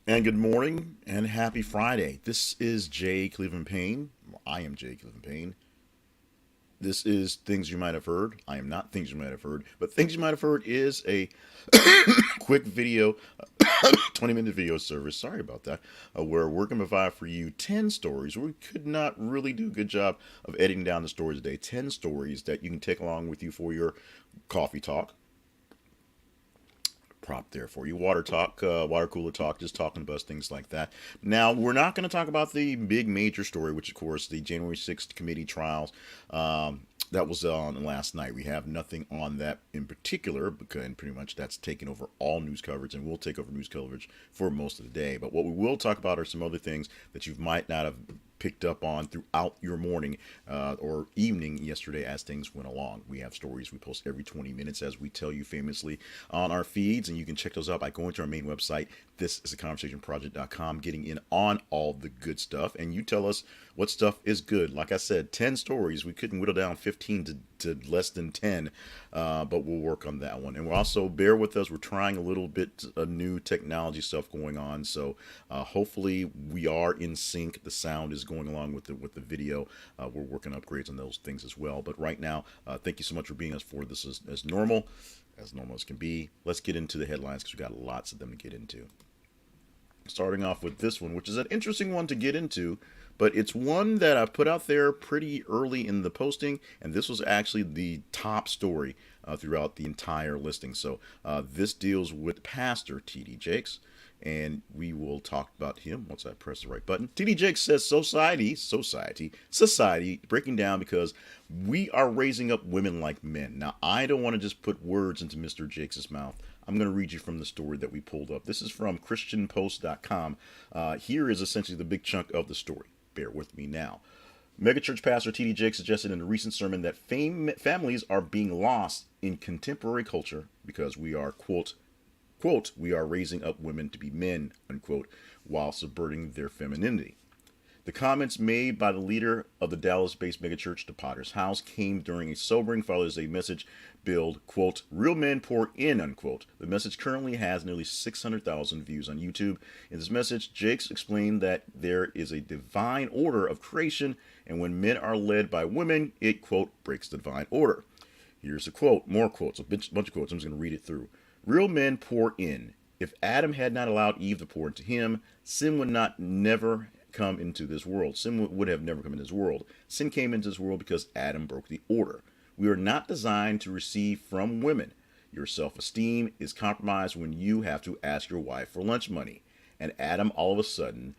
And good morning and happy Friday. This is Jay Cleveland Payne. I am Jay Cleveland Payne. This is Things You Might Have Heard. I am not Things You Might Have Heard, but Things You Might Have Heard is a quick video, 20-minute video service. Sorry about that. Where we're going to provide for you 10 stories. We could not really do a good job of editing down the stories today. 10 stories that you can take along with you for your coffee talk, prop there for you. Water talk, water cooler talk, just talking about things like that. Now, we're not going to talk about the big major story, which, of course, the January 6th committee trials. That was on last night. We have nothing on that in particular because pretty much that's taken over all news coverage and will take over news coverage for most of the day. But what we will talk about are some other things that you might not have picked up on throughout your morning or evening yesterday as things went along. We have stories we post every 20 minutes, as we tell you famously on our feeds, and you can check those out by going to our main website, thisisaconversationproject.com, getting in on all the good stuff, and you tell us what stuff is good. Like I said, 10 stories. We couldn't whittle down 15 to less than 10, but we'll work on that one. And we'll also bear with us. We're trying a little bit of new technology stuff going on, so hopefully we are in sync. The sound is going along with the video. We're working upgrades on those things as well. But right now, thank you so much for being us for this as normal as can be. Let's get into the headlines because we got lots of them to get into. Starting off with this one, which is an interesting one to get into, but it's one that I put out there pretty early in the posting, and this was actually the top story throughout the entire listing. So this deals with Pastor T.D. Jakes, and we will talk about him once I press the right button. T.D. Jakes says society breaking down because we are raising up women like men. Now, I don't want to just put words into Mr. Jakes' mouth. I'm going to read you from the story that we pulled up. This is from ChristianPost.com. Here is essentially the big chunk of the story. Bear with me now. Megachurch pastor T.D. Jakes suggested in a recent sermon that families are being lost in contemporary culture because we are, quote, we are raising up women to be men, unquote, while subverting their femininity. The comments made by the leader of the Dallas-based megachurch, the Potter's House, came during a sobering Father's Day message billed, quote, real men pour in, unquote. The message currently has nearly 600,000 views on YouTube. In this message, Jakes explained that there is a divine order of creation, and when men are led by women, it, quote, breaks the divine order. Here's a quote, more quotes, a bunch of quotes. I'm just going to read it through. Real men pour in. If Adam had not allowed Eve to pour into him, sin would not never come into this world. Sin would have never come into this world. Sin came into this world because Adam broke the order. We are not designed to receive from women. Your self-esteem is compromised when you have to ask your wife for lunch money. And Adam all of a sudden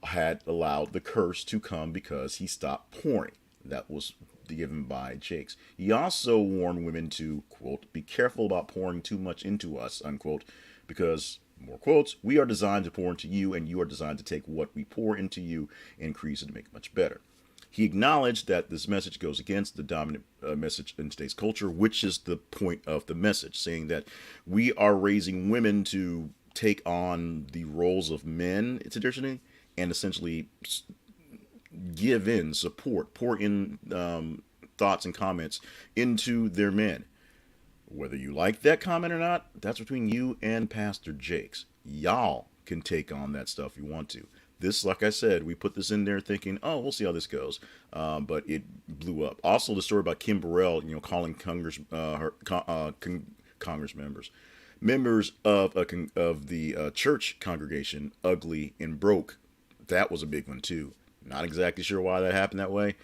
had allowed the curse to come because he stopped pouring. That was given by Jakes. He also warned women to, quote, be careful about pouring too much into us, unquote, because, more quotes, we are designed to pour into you, and you are designed to take what we pour into you and increase it to make it much better. He acknowledged that this message goes against the dominant message in today's culture, which is the point of the message, saying that we are raising women to take on the roles of men traditionally and essentially give in support, pour in thoughts and comments into their men. Whether you like that comment or not, that's between you and Pastor Jakes. Y'all can take on that stuff if you want to. This, like I said, we put this in there thinking, oh, we'll see how this goes. But it blew up. Also, the story about Kim Burrell, calling Congress members of the church congregation ugly and broke. That was a big one, too. Not exactly sure why that happened that way.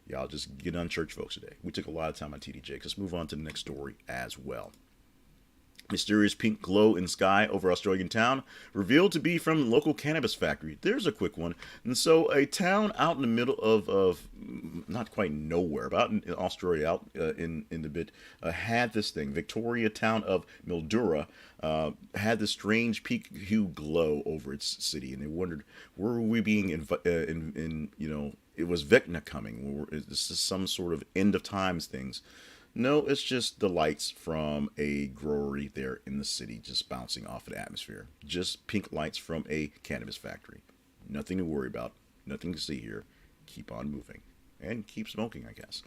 Y'all just get on church folks today. We took a lot of time on TD Jakes. Let's move on to the next story as well. Mysterious pink glow in sky over Australian town revealed to be from local cannabis factory. There's a quick one. And so a town out in the middle of not quite nowhere, but out in Australia, out in the bit, had this thing. Victoria town of Mildura had this strange pink hue glow over its city. And they wondered, were we being it was Vecna coming? Is this some sort of end of times things? No, it's just the lights from a growery there in the city just bouncing off of the atmosphere. Just pink lights from a cannabis factory. Nothing to worry about. Nothing to see here. Keep on moving. And keep smoking, I guess.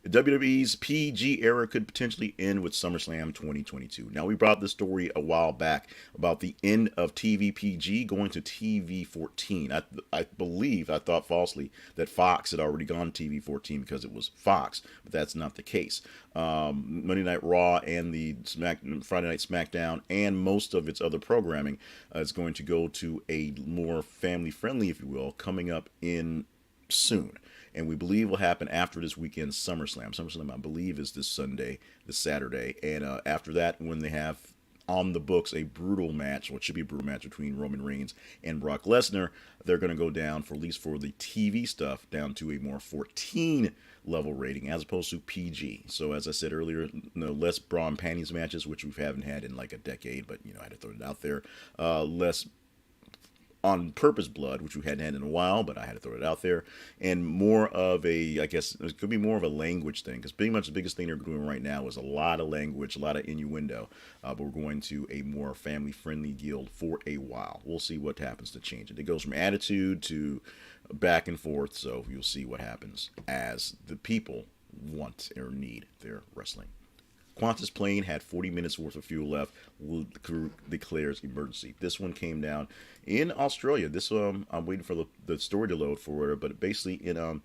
WWE's PG era could potentially end with SummerSlam 2022. Now, we brought this story a while back about the end of TV PG going to TV 14. I believe, I thought falsely, that Fox had already gone TV 14 because it was Fox, but that's not the case. Monday Night Raw and the Friday Night SmackDown and most of its other programming is going to go to a more family friendly, if you will, coming up in soon. And we believe will happen after this weekend's SummerSlam. SummerSlam, I believe, is this Saturday. And after that, when they have on the books a brutal match, what should be a brutal match between Roman Reigns and Brock Lesnar, they're going to go down, for at least for the TV stuff, down to a more 14 level rating as opposed to PG. So as I said earlier, less bra and panties matches, which we haven't had in like a decade, but I had to throw it out there. Less on purpose blood, which we hadn't had in a while, but I had to throw it out there, and more of a, I guess it could be more of a language thing, because pretty much the biggest thing they're doing right now is a lot of language, a lot of innuendo, but we're going to a more family-friendly guild for a while. We'll see what happens to change it. It goes from attitude to back and forth, so you'll see what happens as the people want or need their wrestling. Qantas plane had 40 minutes worth of fuel left. The crew declares emergency. This one came down in Australia. This I'm waiting for the story to load for it, but basically in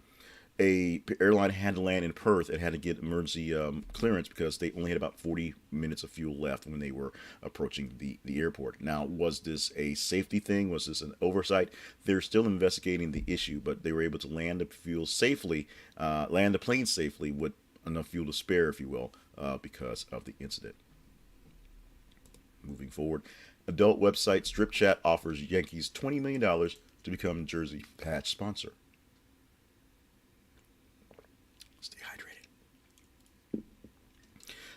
a airline had to land in Perth. It had to get emergency clearance because they only had about 40 minutes of fuel left when they were approaching the airport. Now, was this a safety thing? Was this an oversight? They're still investigating the issue, but they were able to land the fuel safely, land the plane safely with enough fuel to spare, if you will, because of the incident. Moving forward, adult website Strip Chat offers Yankees $20 million to become jersey patch sponsor. Stay hydrated.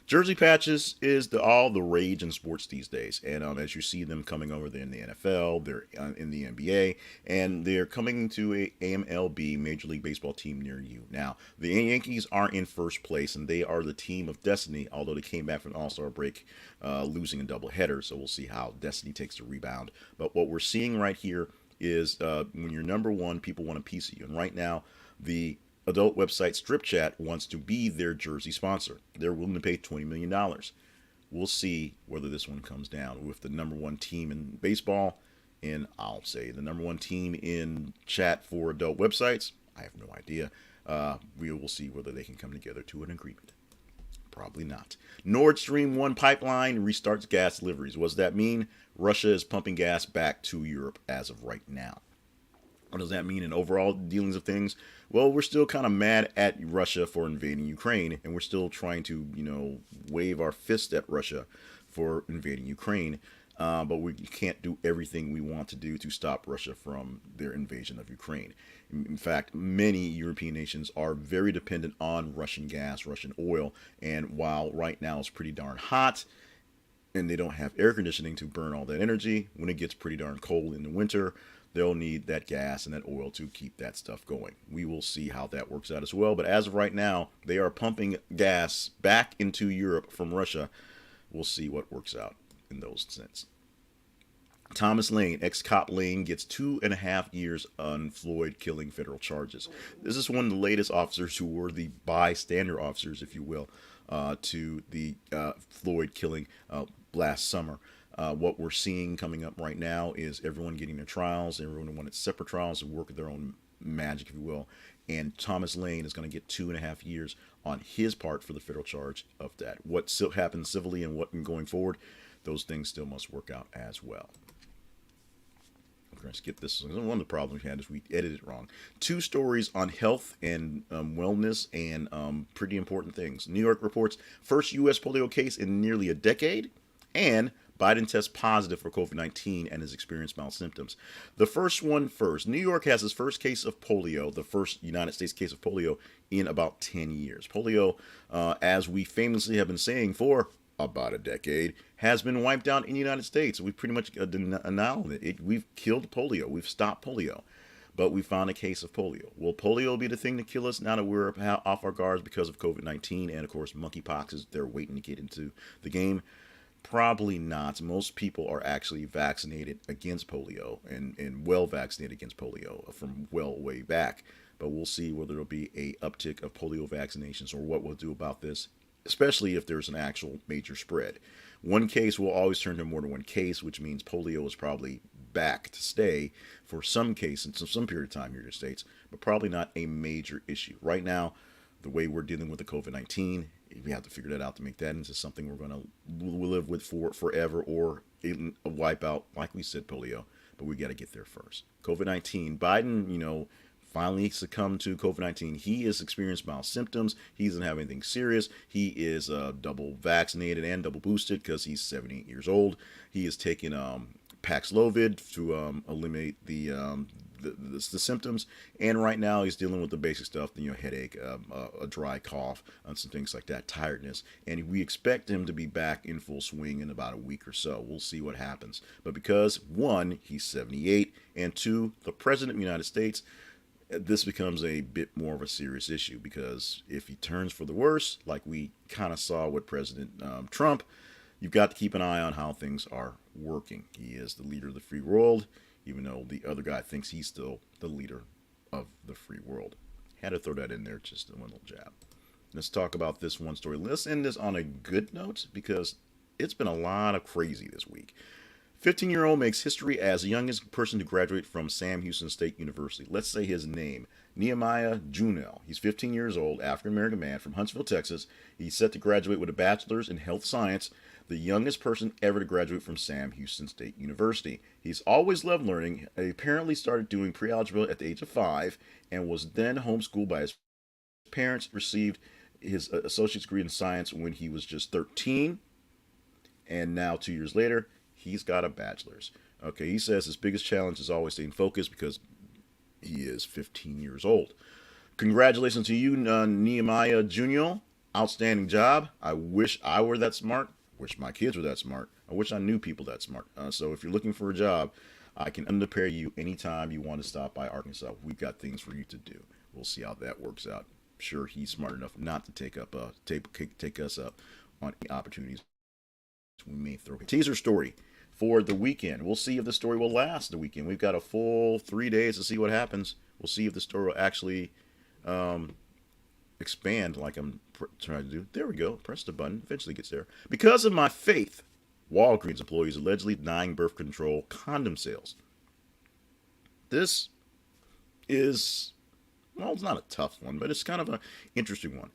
Jersey patches is all the rage in sports these days, and as you see them coming over there in the NFL, they're in the NBA, and they're coming to a AMLB Major League Baseball team near you. Now, the Yankees are in first place, and they are the team of destiny, although they came back from an All-Star break losing a doubleheader, so we'll see how destiny takes the rebound. But what we're seeing right here is when you're number one, people want a piece of you, and right now, the adult website Strip Chat wants to be their jersey sponsor. They're willing to pay $20 million. We'll see whether this one comes down with the number one team in baseball, and I'll say the number one team in chat for adult websites. I have no idea. We will see whether they can come together to an agreement. Probably not. Nord Stream 1 pipeline restarts gas deliveries. What does that mean? Russia is pumping gas back to Europe as of right now. What does that mean in overall dealings of things? Well, we're still kind of mad at Russia for invading Ukraine, and we're still trying to, wave our fist at Russia for invading Ukraine. But we can't do everything we want to do to stop Russia from their invasion of Ukraine. In fact, many European nations are very dependent on Russian gas, Russian oil, and while right now it's pretty darn hot, and they don't have air conditioning to burn all that energy, when it gets pretty darn cold in the winter, they'll need that gas and that oil to keep that stuff going. We will see how that works out as well. But as of right now, they are pumping gas back into Europe from Russia. We'll see what works out in those sense. Thomas Lane, ex-cop Lane, gets 2.5 years on Floyd killing federal charges. This is one of the latest officers who were the bystander officers, if you will, to the Floyd killing last summer. What we're seeing coming up right now is everyone getting their trials. Everyone wanted separate trials and work their own magic, if you will. And Thomas Lane is going to get 2.5 years on his part for the federal charge of that. What still happens civilly and what going forward, those things still must work out as well. I'm going to skip this. One of the problems we had is we edited it wrong. 2 stories on health and wellness and pretty important things. New York reports first U.S. polio case in nearly a decade, and Biden tests positive for COVID-19 and has experienced mild symptoms. The first one first. New York has its first case of polio, the first United States case of polio in about 10 years. Polio, as we famously have been saying for about a decade, has been wiped out in the United States. We've pretty much annihilated it. We've killed polio. We've stopped polio. But we found a case of polio. Will polio be the thing to kill us now that we're off our guards because of COVID-19? And, of course, monkeypox is they're waiting to get into the game. Probably not. Most people are actually vaccinated against polio and well vaccinated against polio from well way back. But we'll see whether there'll be a uptick of polio vaccinations or what we'll do about this, especially if there's an actual major spread. One case will always turn to more than one case, which means polio is probably back to stay for some cases, some period of time here in the States, but probably not a major issue. Right now, the way we're dealing with the COVID-19, we have to figure that out to make that into something we're going to live with for forever or wipe out, like we said, polio. But we got to get there first. COVID-19, Biden, finally succumbed to COVID-19. He has experienced mild symptoms. He doesn't have anything serious. He is double vaccinated and double boosted because he's 78 years old. He is taking Paxlovid to eliminate the symptoms, and right now he's dealing with the basic stuff, headache, a dry cough, and some things like that, tiredness, and we expect him to be back in full swing in about a week or so. We'll see what happens. But because, one, he's 78, and two, the President of the United States, this becomes a bit more of a serious issue, because if he turns for the worse, like we kind of saw with President Trump, you've got to keep an eye on how things are working. He is the leader of the free world, even though the other guy thinks he's still the leader of the free world. Had to throw that in there, just a little jab. Let's talk about this one story. Let's end this on a good note, because it's been a lot of crazy this week. 15-year-old makes history as the youngest person to graduate from Sam Houston State University. Let's say his name, Nehemiah Junel. He's 15 years old, African-American man from Huntsville, Texas. He's set to graduate with a bachelor's in health science, the youngest person ever to graduate from Sam Houston State University. He's always loved learning. He apparently started doing pre-algebra at the age of 5 and was then homeschooled by his parents. Received his associate's degree in science when he was just 13, and now 2 years later, he's got a bachelor's. Okay, he says his biggest challenge is always staying focused because he is 15 years old. Congratulations to you, Nehemiah Junior. Outstanding job. I wish I were that smart. Wish my kids were that smart. I wish I knew people that smart. So if you're looking for a job, I can underpay you anytime you want to stop by Arkansas. We've got things for you to do. We'll see how that works out. I'm sure he's smart enough not to take us up on any opportunities we may throw. Teaser story for the weekend. We'll see if the story will last the weekend. We've got a full 3 days to see what happens. We'll see if the story will actually expand like I'm trying to do. There we go. Press the button. Eventually gets there. Because of my faith, Walgreens employees allegedly denying birth control condom sales. This is, well, it's not a tough one, but it's kind of an interesting one.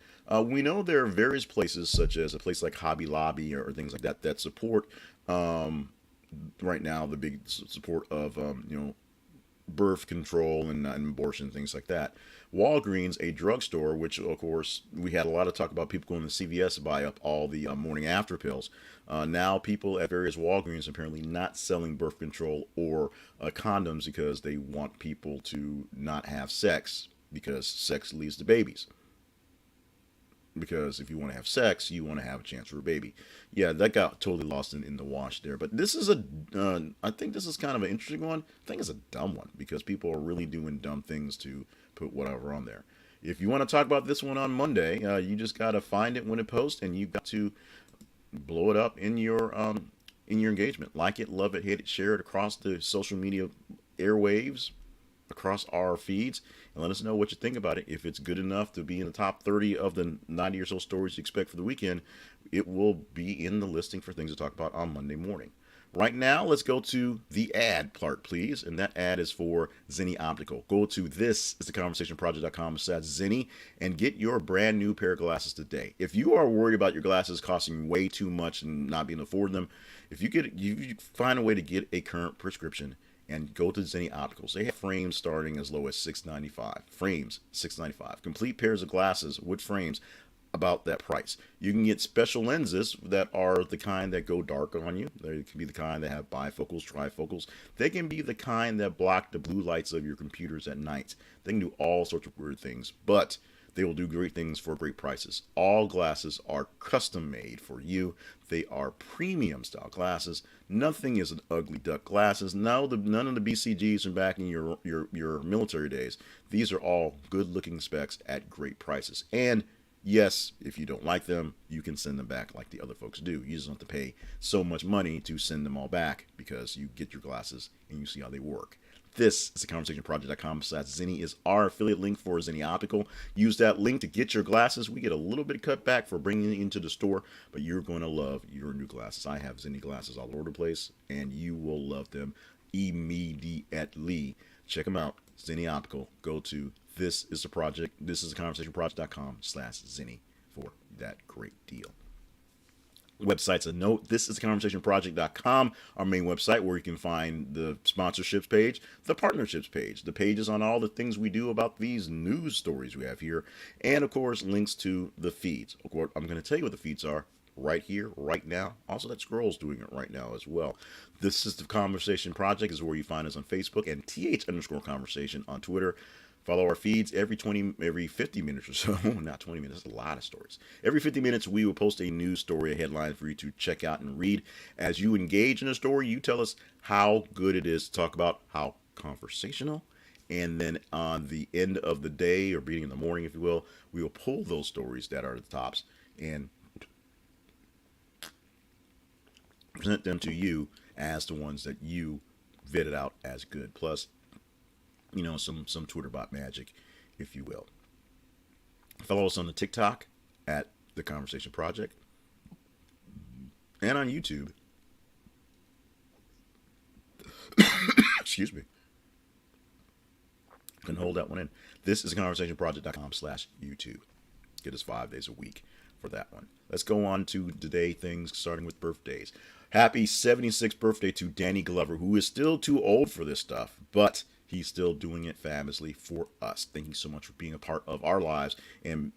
We know there are various places, such as a place like Hobby Lobby or things like that, that support right now the big support of birth control and abortion, things like that. Walgreens, a drugstore, which of course we had a lot of talk about people going to CVS to buy up all the morning after pills. Now people at various Walgreens apparently not selling birth control or condoms because they want people to not have sex, because sex leads to babies. Because if you want to have sex, you want to have a chance for a baby. Yeah, that got totally lost in the wash there. But this is I think this is kind of an interesting one. I think it's a dumb one because people are really doing dumb things to put whatever on there. If you want to talk about this one on Monday, you just got to find it when it posts, and you got to blow it up in your engagement. Like it, love it, hate it, share it across the social media airwaves, across our feeds, and let us know what you think about it. If it's good enough to be in the top 30 of the 90 or so stories you expect for the weekend, it will be in the listing for things to talk about on Monday morning. Right now, let's go to the ad part, please. And that ad is for Zenni Optical. Go to thisistheconversationproject.com/Zenni and get your brand new pair of glasses today. If you are worried about your glasses costing way too much and not being able to afford them, if you find a way to get a current prescription and go to Zenni Opticals. They have frames starting as low as $6.95. Frames, $6.95. Complete pairs of glasses with frames, about that price. You can get special lenses that are the kind that go dark on you. They can be the kind that have bifocals, trifocals. They can be the kind that block the blue lights of your computers at night. They can do all sorts of weird things, but they will do great things for great prices. All glasses are custom made for you. They are premium style glasses. Nothing is an ugly duck glasses. None of the BCGs from back in your military days. These are all good looking specs at great prices. And Yes, if you don't like them, you can send them back like the other folks do. You just don't have to pay so much money to send them all back because you get your glasses and you see how they work. This is the conversationproject.com/Zenny is our affiliate link for Zenny Optical. Use that link to get your glasses. We get a little bit of cut back for bringing it into the store, but you're going to love your new glasses. I have Zenny glasses all over the place, and you will love them immediately. Check them out. Zenny Optical. Go to this is the conversationproject.com/Zenny for that great deal. Websites a note. This is the conversationproject.com, our main website where you can find the sponsorships page, the partnerships page, the pages on all the things we do about these news stories we have here, and of course links to the feeds. Of course, I'm going to tell you what the feeds are right here, right now. Also, that scroll's doing it right now as well. This is the Conversation Project is where you find us on Facebook, and th_conversation on Twitter. Follow our feeds every 50 minutes or so. Not 20 minutes, that's a lot of stories. Every 50 minutes, we will post a news story, a headline for you to check out and read. As you engage in a story, you tell us how good it is to talk about, how conversational. And then on the end of the day, or beginning in the morning, if you will, we will pull those stories that are at the tops and present them to you as the ones that you vetted out as good. Plus, some Twitter bot magic, if you will. Follow us on the TikTok at The Conversation Project and on YouTube. Excuse me. Can hold that one in. This is conversationproject.com/YouTube. Get us 5 days a week for that one. Let's go on to today things, starting with birthdays. Happy 76th birthday to Danny Glover, who is still too old for this stuff, but he's still doing it famously for us. Thank you so much for being a part of our lives and,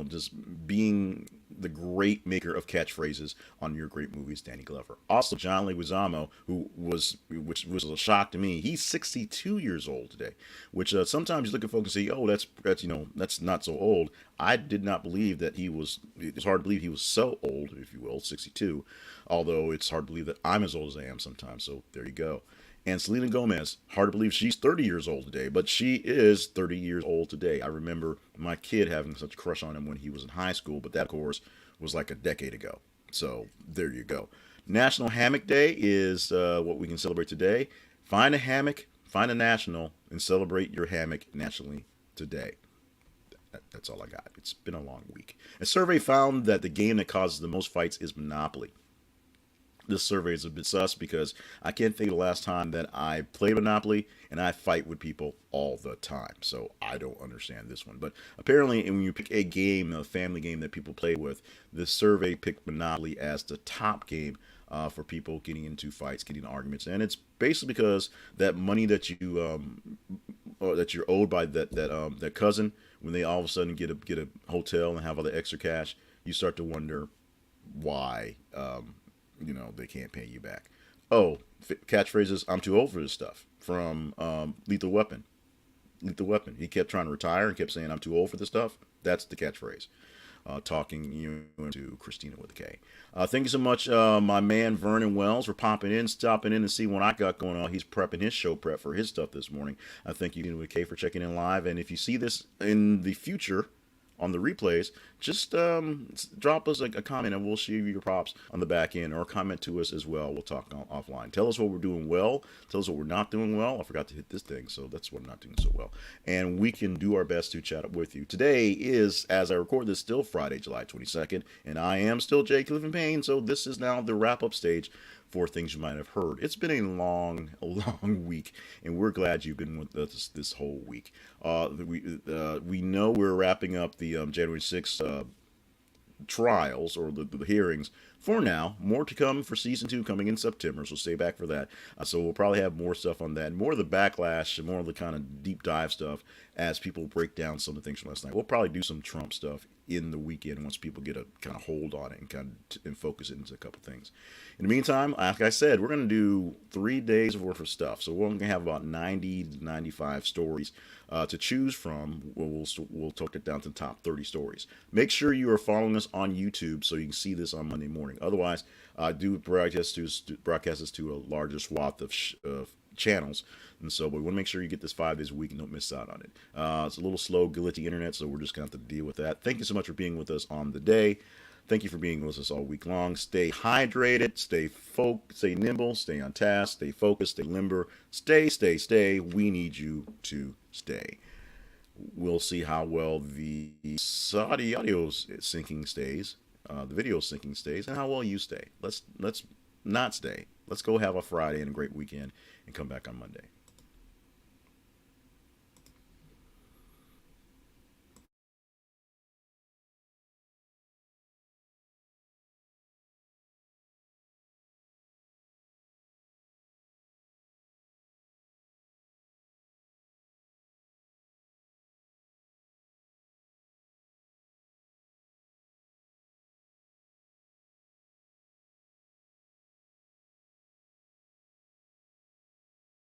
just being the great maker of catchphrases on your great movies, Danny Glover. Also, John Leguizamo, which was a shock to me. He's 62 years old today, which sometimes you look at folks and say, oh, that's not so old. I did not believe that it's hard to believe he was so old, if you will, 62. Although it's hard to believe that I'm as old as I am sometimes. So there you go. And Selena Gomez, hard to believe she's 30 years old today, but she is 30 years old today. I remember my kid having such a crush on him when he was in high school, but that, of course, was like a decade ago. So there you go. National Hammock Day is what we can celebrate today. Find a hammock, find a national, and celebrate your hammock nationally today. That's all I got. It's been a long week. A survey found that the game that causes the most fights is Monopoly. This survey is a bit sus because I can't think of the last time that I played Monopoly, and I fight with people all the time. So I don't understand this one. But apparently, when you pick a game, a family game that people play with, this survey picked Monopoly as the top game for people getting into fights, getting into arguments. And it's basically because that money that you're owed by that cousin, when they all of a sudden get a hotel and have all the extra cash, you start to wonder why they can't pay you back. Oh, catchphrases, I'm too old for this stuff, from Lethal Weapon. Lethal Weapon. He kept trying to retire and kept saying, I'm too old for this stuff. That's the catchphrase. Talking to Christina with a K. Thank you so much, my man Vernon Wells, for stopping in and see what I got going on. He's prepping his show prep for his stuff this morning. Thank you, with a K, for checking in live. And if you see this in the future on the replays, just drop us a comment and we'll share your props on the back end, or comment to us as well. We'll talk offline. Tell us what we're doing well. Tell us what we're not doing well. I forgot to hit this thing, so that's what I'm not doing so well. And we can do our best to chat up with you. Today is, as I record this, still Friday, July 22nd, and I am still Jay Clifton Payne, so this is now the wrap-up stage for things you might have heard. It's been a long week, and we're glad you've been with us this whole week. We know we're wrapping up the January 6th trials, or the hearings for now. More to come for season 2 coming in September, so stay back for that. So we'll probably have more stuff on that, more of the backlash, and more of the kind of deep dive stuff as people break down some of the things from last night. We'll probably do some Trump stuff in the weekend once people get a kind of hold on it and focus it into a couple things. In the meantime, like I said, we're going to do 3 days worth of stuff. So we're going to have about 90 to 95 stories to choose from. We'll talk it down to the top 30 stories. Make sure you are following us on YouTube so you can see this on Monday morning. Otherwise, do broadcast this to a larger swath of channels. And so, but we want to make sure you get this 5 days a week and don't miss out on it. It's a little slow, glitchy internet, so we're just going to have to deal with that. Thank you so much for being with us on the day. Thank you for being with us all week long. Stay hydrated, stay nimble, stay on task, stay focused, stay limber. Stay. We need you to stay. We'll see how well the Saudi audio syncing stays, the video syncing stays, and how well you stay. Let's not stay. Let's go have a Friday and a great weekend and come back on Monday.